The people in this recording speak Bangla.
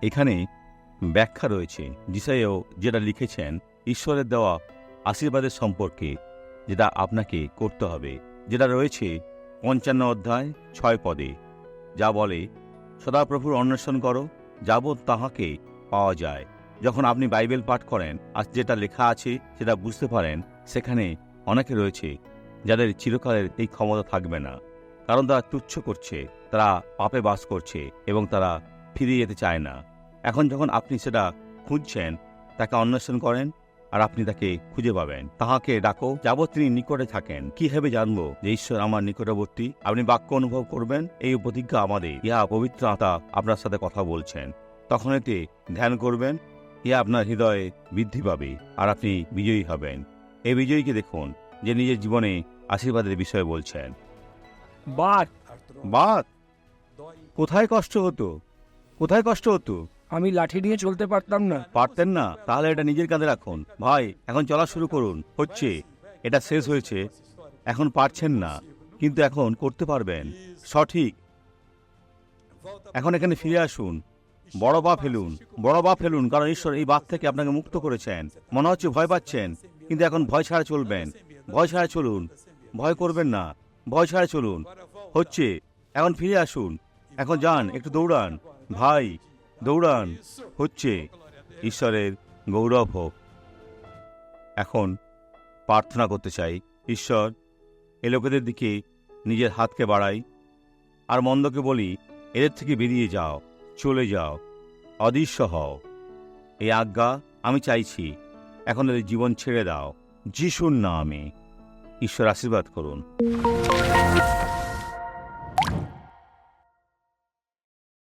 এখানে ব্যাখ্যা রয়েছে যিশায়াও যেটা লিখেছেন ঈশ্বরের দেওয়া আশীর্বাদের সম্পর্কে, যেটা আপনাকে করতে হবে, যেটা রয়েছে ৫৫ অধ্যায় ৬ পদে, যা বলে সদাপ্রভুর অন্বেষণ করো যাবৎ তাহাকে পাওয়া যায়। যখন আপনি বাইবেল পাঠ করেন আর যেটা লেখা আছে সেটা বুঝতে পারেন, সেখানে অনেকে রয়েছে যাদের চিরকালের এই ক্ষমতা থাকবে না, কারণ তারা তুচ্ছ করছে, তারা পাপে বাস করছে এবং তারা ফিরে যেতে চায় না। এখন যখন আপনি সেটা খুঁজছেন, তাকে অন্বেষণ করেন আর আপনি তাকে খুঁজে পাবেন। তাহাকে ডাকো যাবৎ তিনি নিকটে থাকেন। কিভাবে জানবো যে ঈশ্বর আমার নিকটবর্তী? আপনি বাক্য অনুভব করবেন, এই প্রতিজ্ঞা আমাদের, ইহা পবিত্র আত্মা আপনার সাথে কথা বলছেন। তখন এতে ধ্যান করবেন, ইহা আপনার হৃদয়ে বৃদ্ধি পাবে আর আপনি বিজয়ী হবেন। এই বিজয়ীকে দেখুন যে নিজের জীবনে আশীর্বাদের বিষয়ে বলছেন। বাত কোথায় কষ্ট হতো? কোথায় কষ্ট হতো? আমি লাঠি নিয়ে চলতে পারতাম না। পারতেন না? তাহলে এটা নিজের কাঁধে রাখুন। ভাই, এখন চলা শুরু করুন। হচ্ছে, এটা শেষ হয়েছে। এখন পারছেন না, কিন্তু এখন করতে পারবেন। সঠিক। এখন এখানে ফিরে আসুন, বড় পা ফেলুন, বড় পা ফেলুন, কারণ ঈশ্বর এই বাত থেকে আপনাকে মুক্ত করেছেন। মনে হচ্ছে ভয় পাচ্ছেন, কিন্তু এখন ভয় ছাড়া চলবেন। ভয় ছাড়া চলুন, ভয় করবেন না, ভয় ছাড়া চলুন। হচ্ছে, এখন ফিরে আসুন, এখন যান, একটু দৌড়ান ভাই, দৌড়ান। হচ্ছে, ঈশ্বরের গৌরব হোক। এখন প্রার্থনা করতে চাই, ঈশ্বর, এ লোকেদের দিকে নিজের হাতকে বাড়াই আর মন্দকে বলি, এদের থেকে বেরিয়ে যাও, চলে যাও, অদৃশ্য হও। এই আজ্ঞা আমি চাইছি। এখন এদের জীবন ছেড়ে দাও, যিশুর নামে। ঈশ্বর আশীর্বাদ করুন।